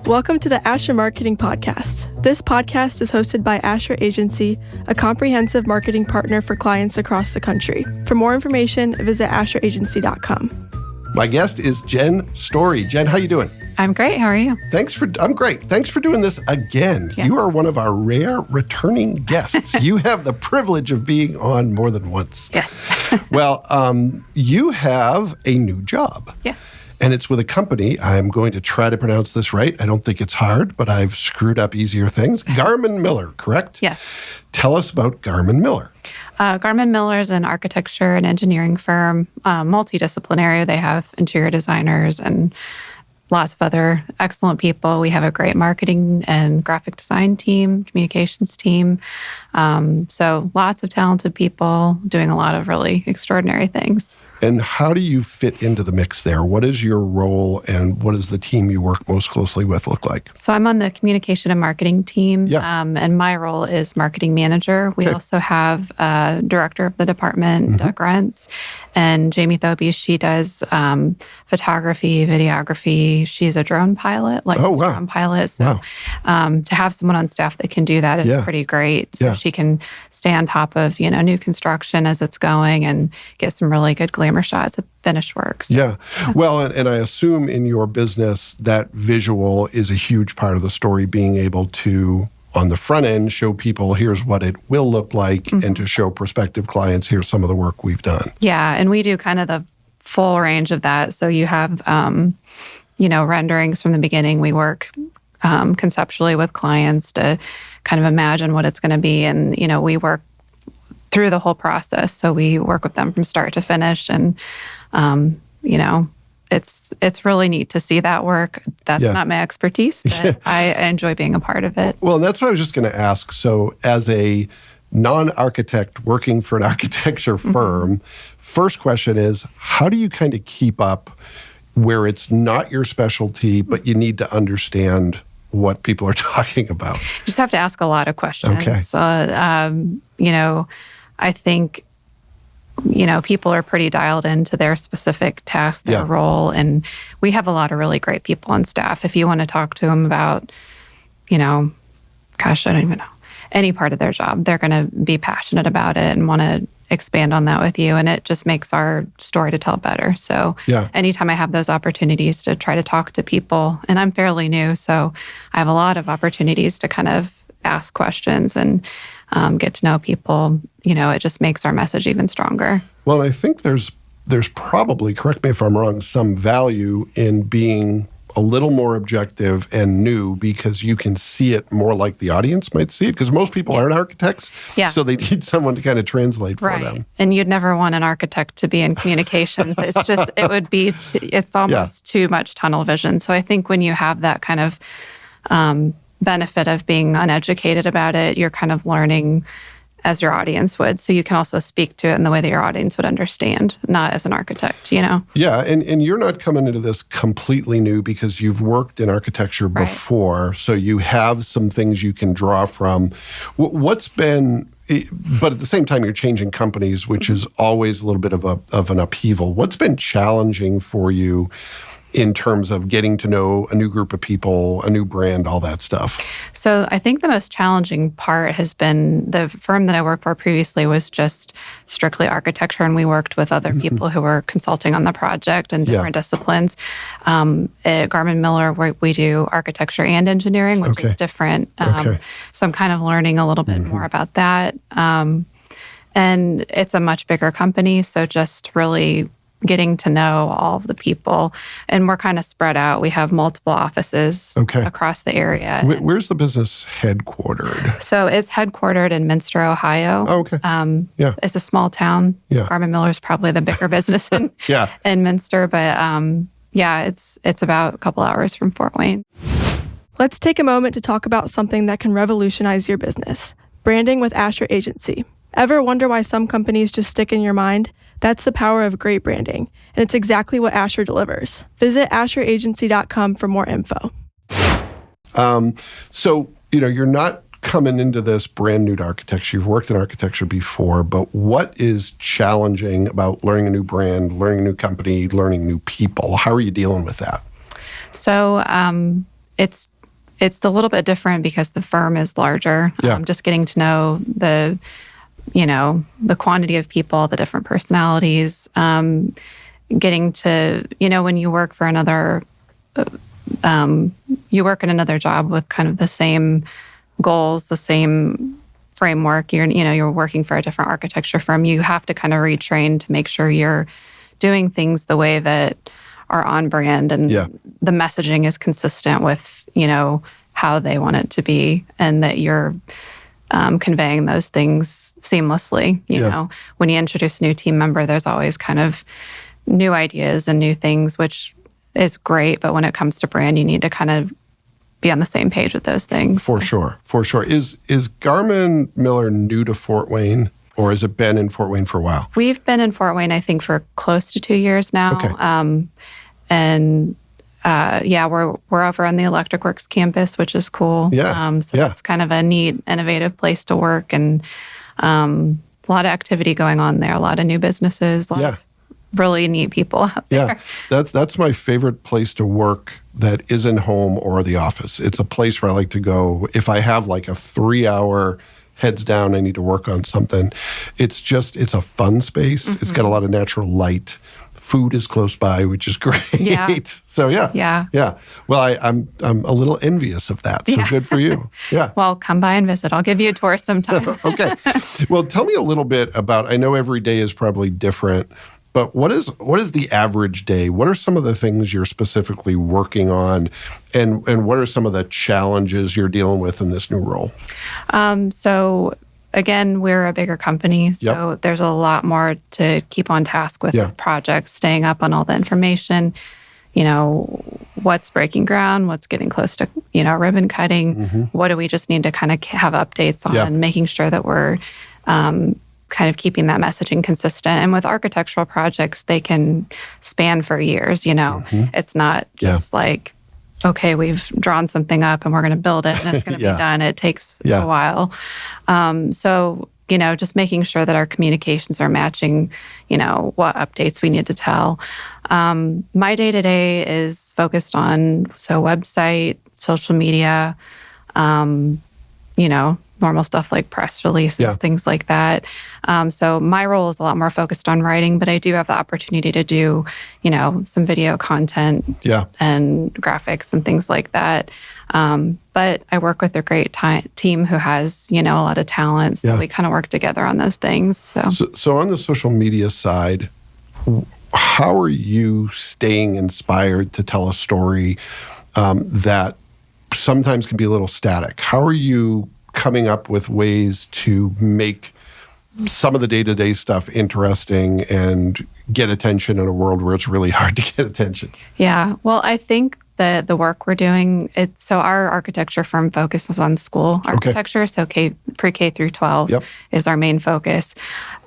Welcome to the Asher Marketing Podcast. This podcast is hosted by Asher Agency, a comprehensive marketing partner for clients across the country. For more information, visit asheragency.com. My guest is Jenn Storey. Jenn, how you doing? I'm great. How are you? I'm great. Thanks for doing this again. Yes. You are one of our rare returning guests. You have the privilege of being on more than once. Yes. Well, you have a new job. Yes. And it's with a company. I'm going to try to pronounce this right. I don't think it's hard, but I've screwed up easier things. Garman Miller, correct? Yes. Tell us about Garman Miller. Garman Miller is an architecture and engineering firm, multidisciplinary. They have interior designers and lots of other excellent people. We have a great marketing and graphic design team, communications team. So lots of talented people doing a lot of really extraordinary things. And how do you fit into the mix there? What is your role and what does the team you work most closely with look like? So I'm on the communication and marketing team, and my role is marketing manager. We also have a director of the department, Doug Rentz, and Jamie Thobie. She does photography, videography. She's a drone pilot, drone pilot. So to have someone on staff that can do that is pretty great. So she can stay on top of, new construction as it's going and get some really good glamour shots of finished works. Yeah. Well, and I assume in your business that visual is a huge part of the story, being able to, on the front end, show people here's what it will look like, and to show prospective clients here's some of the work we've done. Yeah. And we do kind of the full range of that. So you have, renderings from the beginning. We work conceptually with clients to kind of imagine what it's going to be. And, we work through the whole process. So we work with them from start to finish. And, it's really neat to see that work. That's not my expertise, but I enjoy being a part of it. Well, that's what I was just going to ask. So as a non-architect working for an architecture firm, first question is, how do you kind of keep up where it's not your specialty, but you need to understand what people are talking about? You just have to ask a lot of questions. Okay. I think, people are pretty dialed into their specific task, their role, and we have a lot of really great people on staff. If you want to talk to them about, I don't even know, any part of their job, they're going to be passionate about it and want to expand on that with you. And it just makes our story to tell better. So anytime I have those opportunities to try to talk to people, and I'm fairly new, so I have a lot of opportunities to kind of ask questions and get to know people, it just makes our message even stronger. Well, I think there's probably, correct me if I'm wrong, some value in being a little more objective and new because you can see it more like the audience might see it, because most people aren't architects, so they need someone to kind of translate for them. And you'd never want an architect to be in communications. It's just, it's almost too much tunnel vision. So I think when you have that kind of benefit of being uneducated about it, you're kind of learning as your audience would. So you can also speak to it in the way that your audience would understand, not as an architect, Yeah, and you're not coming into this completely new because you've worked in architecture before, so you have some things you can draw from. What's been, but at the same time you're changing companies, which is always a little bit of an upheaval. What's been challenging for you in terms of getting to know a new group of people, a new brand, all that stuff? So I think the most challenging part has been the firm that I worked for previously was just strictly architecture, and we worked with other people who were consulting on the project and different disciplines. At Garman Miller, we do architecture and engineering, which is different. So I'm kind of learning a little bit more about that. And it's a much bigger company, so just really getting to know all of the people. And we're kind of spread out. We have multiple offices across the area. Where's the business headquartered? So it's headquartered in Minster, Ohio. Oh, okay. It's a small town. Garman Miller is probably the bigger business in Minster. But it's about a couple hours from Fort Wayne. Let's take a moment to talk about something that can revolutionize your business. Branding with Asher Agency. Ever wonder why some companies just stick in your mind? That's the power of great branding, and it's exactly what Asher delivers. Visit asheragency.com for more info. So, you're not coming into this brand new to architecture. You've worked in architecture before, but what is challenging about learning a new brand, learning a new company, learning new people? How are you dealing with that? So it's it's a little bit different because the firm is larger. Yeah. Just getting to know the quantity of people, the different personalities, getting to, when you work for another, you work in another job with kind of the same goals, the same framework. You're working for a different architecture firm. You have to kind of retrain to make sure you're doing things the way that are on brand and the messaging is consistent with, how they want it to be, and that you're conveying those things seamlessly. You know, when you introduce a new team member, there's always kind of new ideas and new things, which is great. But when it comes to brand, you need to kind of be on the same page with those things. For sure. Is Garmin Miller new to Fort Wayne, or has it been in Fort Wayne for a while? We've been in Fort Wayne, I think, for close to 2 years now. Okay. We're over on the Electric Works campus, which is cool. It's kind of a neat, innovative place to work, and a lot of activity going on there, a lot of new businesses, a lot of really neat people out there. Yeah, that's my favorite place to work that isn't home or the office. It's a place where I like to go if I have like a 3-hour heads down, I need to work on something. It's a fun space. Mm-hmm. It's got a lot of natural light. Food is close by, which is great. Yeah. So yeah. Well, I'm a little envious of that. So good for you. Yeah. Well, come by and visit. I'll give you a tour sometime. Okay. Well, tell me a little bit about. I know every day is probably different, but what is the average day? What are some of the things you're specifically working on, and what are some of the challenges you're dealing with in this new role? So again, we're a bigger company, so there's a lot more to keep on task with projects, staying up on all the information, what's breaking ground, what's getting close to, ribbon cutting, what do we just need to kind of have updates on, making sure that we're kind of keeping that messaging consistent. And with architectural projects, they can span for years, It's not just like, okay, we've drawn something up and we're going to build it and it's going to be done. It takes a while. So, just making sure that our communications are matching, what updates we need to tell. My day-to-day is focused on, website, social media, normal stuff like press releases, things like that. So my role is a lot more focused on writing, but I do have the opportunity to do, some video content and graphics and things like that. But I work with a great team who has, a lot of talent. So we kind of work together on those things. So on the social media side, how are you staying inspired to tell a story that sometimes can be a little static? How are you coming up with ways to make some of the day-to-day stuff interesting and get attention in a world where it's really hard to get attention? Yeah. Well, I think that the work we're doing, so our architecture firm focuses on school architecture. So pre-K through 12 is our main focus.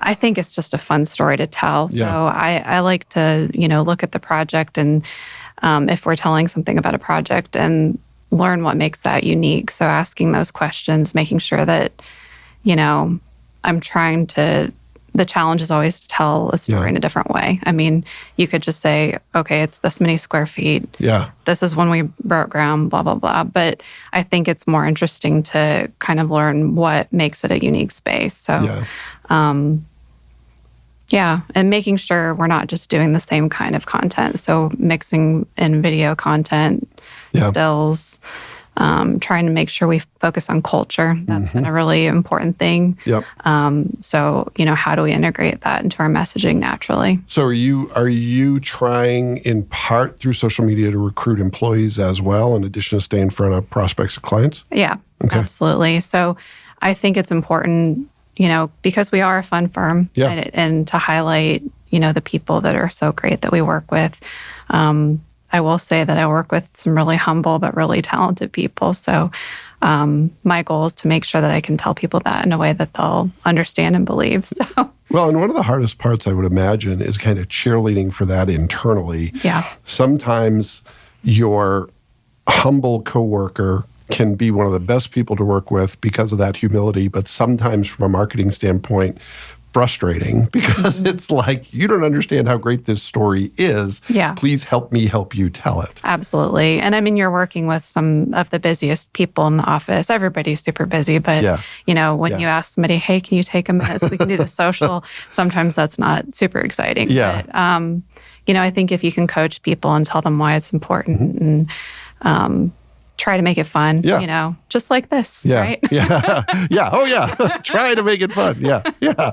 I think it's just a fun story to tell. So I like to, look at the project, and if we're telling something about a project, and learn what makes that unique. So asking those questions, making sure that, the challenge is always to tell a story in a different way. I mean, you could just say, okay, it's this many square feet. Yeah. This is when we broke ground, blah, blah, blah. But I think it's more interesting to kind of learn what makes it a unique space. So, and making sure we're not just doing the same kind of content. So mixing in video content, stills, trying to make sure we focus on culture. That's been a really important thing. So, how do we integrate that into our messaging naturally? So are you trying in part through social media to recruit employees as well, in addition to staying in front of prospects and clients? Yeah, absolutely. So I think it's important, because we are a fun firm, and to highlight, the people that are so great that we work with. I will say that I work with some really humble but really talented people. So my goal is to make sure that I can tell people that in a way that they'll understand and believe. So. Well, and one of the hardest parts, I would imagine, is kind of cheerleading for that internally. Yeah. Sometimes your humble coworker can be one of the best people to work with because of that humility, but sometimes from a marketing standpoint, frustrating because it's like, you don't understand how great this story is. Yeah. Please help me help you tell it. Absolutely. And I mean, you're working with some of the busiest people in the office. Everybody's super busy, but when you ask somebody, hey, can you take a minute so we can do the social? Sometimes that's not super exciting. Yeah. But, I think if you can coach people and tell them why it's important and try to make it fun, just like this, right? Yeah. Yeah. Oh, yeah. Try to make it fun. Yeah. Yeah.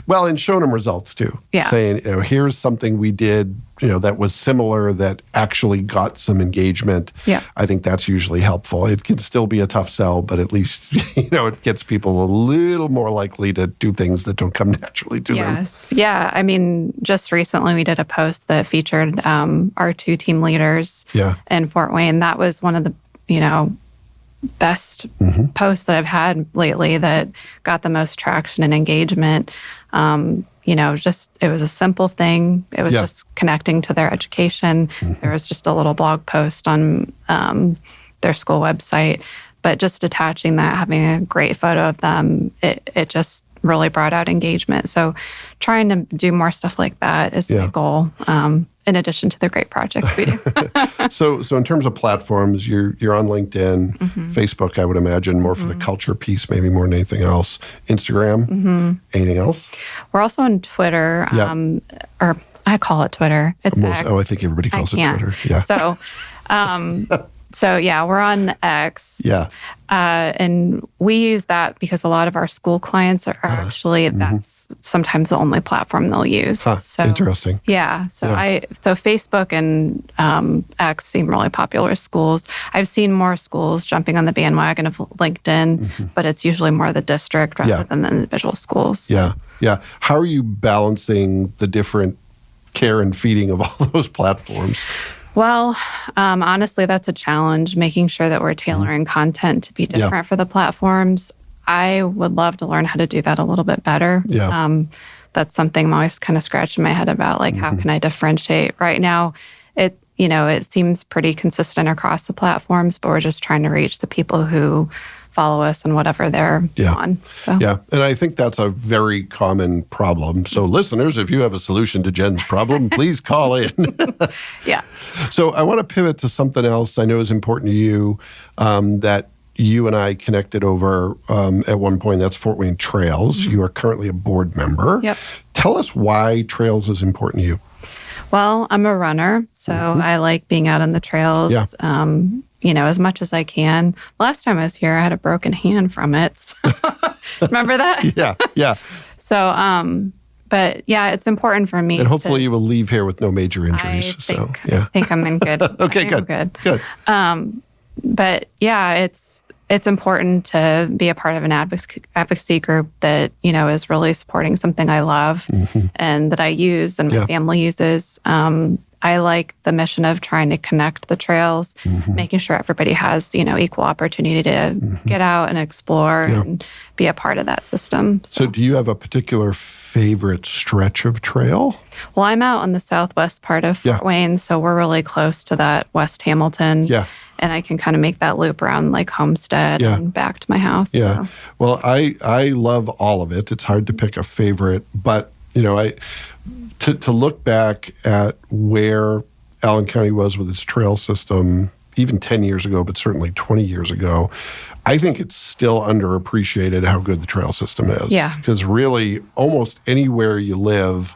Well, and showing them results too. Yeah. Saying, here's something we did, that was similar that actually got some engagement. Yeah. I think that's usually helpful. It can still be a tough sell, but at least, it gets people a little more likely to do things that don't come naturally to them. Yes. Yeah. I mean, just recently we did a post that featured our 2 team leaders in Fort Wayne. That was one of the, best posts that I've had lately that got the most traction and engagement. It was a simple thing. It was just connecting to their education. There was just a little blog post on their school website, but just attaching that, having a great photo of them, it just really brought out engagement. So trying to do more stuff like that is my goal, in addition to the great projects we do. So in terms of platforms, you're on LinkedIn, Facebook, I would imagine, more for the culture piece, maybe more than anything else. Instagram, anything else? We're also on Twitter, or I call it Twitter. It's X. I think everybody calls it Twitter. Yeah. So we're on X. Yeah. And we use that because a lot of our school clients are actually, that's sometimes the only platform they'll use. So interesting. Yeah. So Facebook and X seem really popular with schools. I've seen more schools jumping on the bandwagon of LinkedIn, but it's usually more the district rather than the individual schools. Yeah. Yeah. How are you balancing the different care and feeding of all those platforms? Well, honestly, that's a challenge, making sure that we're tailoring content to be different for the platforms. I would love to learn how to do that a little bit better. Yeah. That's something I'm always kind of scratching my head about, like, how can I differentiate? Right now, it seems pretty consistent across the platforms, but we're just trying to reach the people who follow us on whatever they're on. So. Yeah, and I think that's a very common problem. So listeners, if you have a solution to Jenn's problem, please call in. Yeah. So I want to pivot to something else I know is important to you, that you and I connected over at one point. That's Fort Wayne Trails. You are currently a board member. Yep. Tell us why Trails is important to you. Well, I'm a runner, so I like being out on the trails. Yeah. As much as I can. Last time I was here, I had a broken hand from it. So remember that? Yeah. So, but yeah, it's important for me. And hopefully you will leave here with no major injuries. I think I'm in good. Okay, good. But yeah, it's important to be a part of an advocacy group that, is really supporting something I love and that I use and my family uses. I like the mission of trying to connect the trails, making sure everybody has, equal opportunity to get out and explore and be a part of that system. So do you have a particular favorite stretch of trail? Well, I'm out on the southwest part of Fort Wayne, so we're really close to that West Hamilton. Yeah. And I can kind of make that loop around like Homestead and back to my house. Yeah. So. Well, I love all of it. It's hard to pick a favorite, but to look back at where Allen County was with its trail system, even 10 years ago, but certainly 20 years ago, I think it's still underappreciated how good the trail system is. Yeah. Because really, almost anywhere you live,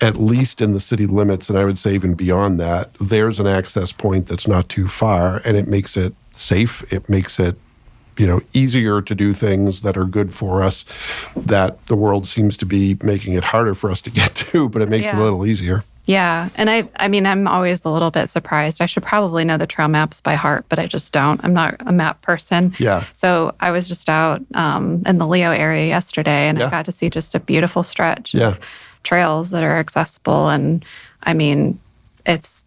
at least in the city limits, and I would say even beyond that, there's an access point that's not too far, and it makes it safe. It makes it easier to do things that are good for us that the world seems to be making it harder for us to get to, but it makes it a little easier. Yeah. And I mean, I'm always a little bit surprised. I should probably know the trail maps by heart, but I just don't. I'm not a map person. Yeah. So I was just out in the Leo area yesterday, and I got to see just a beautiful stretch of trails that are accessible. And I mean, it's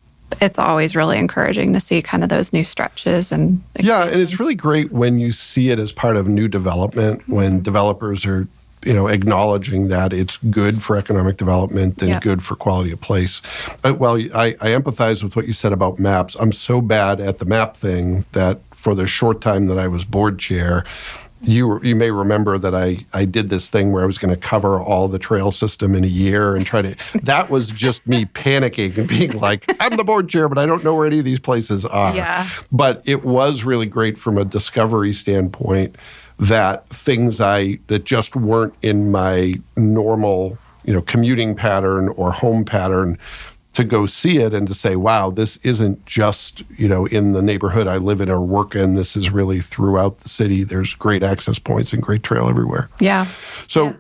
always really encouraging to see kind of those new stretches and experience. And it's really great when you see it as part of new development, when developers are acknowledging that it's good for economic development and good for quality of place. I empathize with what you said about maps. I'm so bad at the map thing that for the short time that I was board chair, you may remember that I did this thing where I was going to cover all the trail system in a year and try to, that was just me panicking and being like, I'm the board chair, but I don't know where any of these places are. Yeah. But it was really great from a discovery standpoint that things that just weren't in my normal, commuting pattern or home pattern, to go see it and to say, wow, this isn't just, in the neighborhood I live in or work in. This is really throughout the city. There's great access points and great trail everywhere. Yeah. So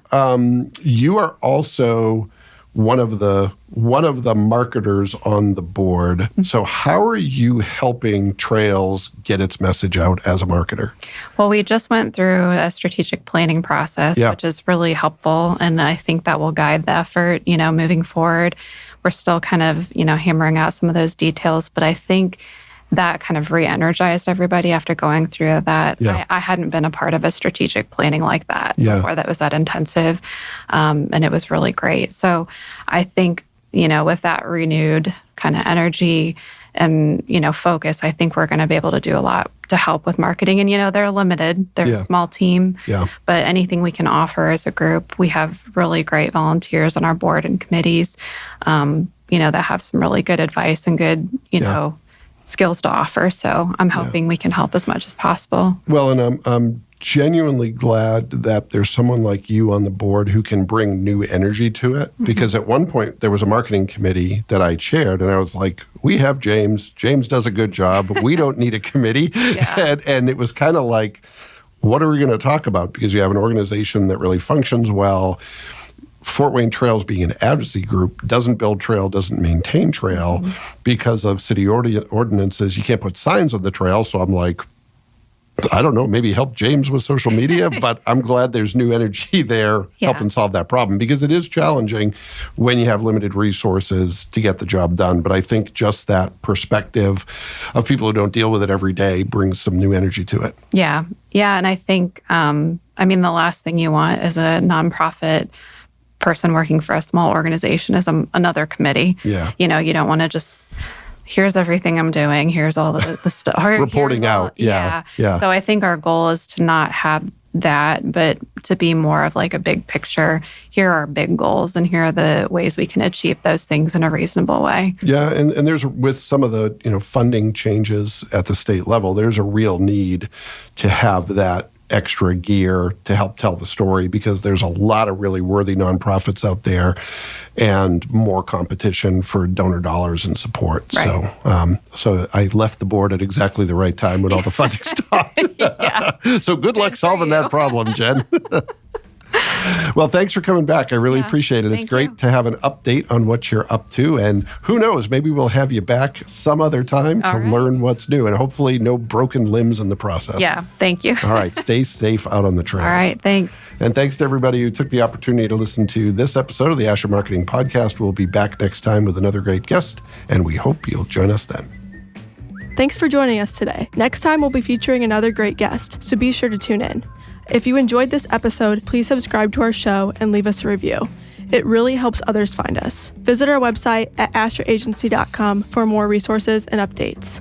you are also one of the marketers on the board. Mm-hmm. So how are you helping Trails get its message out as a marketer? Well, we just went through a strategic planning process, which is really helpful. And I think that will guide the effort, moving forward. We're still kind of, hammering out some of those details, but I think that kind of re-energized everybody after going through that. Yeah. I hadn't been a part of a strategic planning like that before that was that intensive, and it was really great. So I think, with that renewed kind of energy and, focus, I think we're going to be able to do a lot to help with marketing. And, they're limited. They're a small team. Yeah. But anything we can offer as a group, we have really great volunteers on our board and committees, that have some really good advice and good, skills to offer. So I'm hoping we can help as much as possible. Well, and I'm genuinely glad that there's someone like you on the board who can bring new energy to it. Mm-hmm. Because at one point there was a marketing committee that I chaired and I was like, we have James. James does a good job. We don't need a committee. And it was kind of like, what are we going to talk about? Because you have an organization that really functions well. Fort Wayne Trails being an advocacy group doesn't build trail, doesn't maintain trail because of city ordinances. You can't put signs on the trail. So I'm like, I don't know, maybe help James with social media, but I'm glad there's new energy there helping solve that problem because it is challenging when you have limited resources to get the job done. But I think just that perspective of people who don't deal with it every day brings some new energy to it. Yeah. Yeah. And I think, the last thing you want is a nonprofit person working for a small organization is another committee. Yeah. You don't want to just, here's everything I'm doing. Here's all the stuff. Reporting out. Yeah. So I think our goal is to not have that, but to be more of like a big picture. Here are our big goals and here are the ways we can achieve those things in a reasonable way. Yeah. And there's, with some of the, funding changes at the state level, there's a real need to have that extra gear to help tell the story because there's a lot of really worthy nonprofits out there and more competition for donor dollars and support. Right. So I left the board at exactly the right time when all the funding stopped. So good luck solving that problem, Jen. Well, thanks for coming back. I really appreciate it. It's great to have an update on what you're up to. And who knows, maybe we'll have you back some other time to learn what's new. And hopefully no broken limbs in the process. Yeah, thank you. All right, stay safe out on the trails. All right, thanks. And thanks to everybody who took the opportunity to listen to this episode of the Asher Marketing Podcast. We'll be back next time with another great guest, and we hope you'll join us then. Thanks for joining us today. Next time, we'll be featuring another great guest, so be sure to tune in. If you enjoyed this episode, please subscribe to our show and leave us a review. It really helps others find us. Visit our website at asheragency.com for more resources and updates.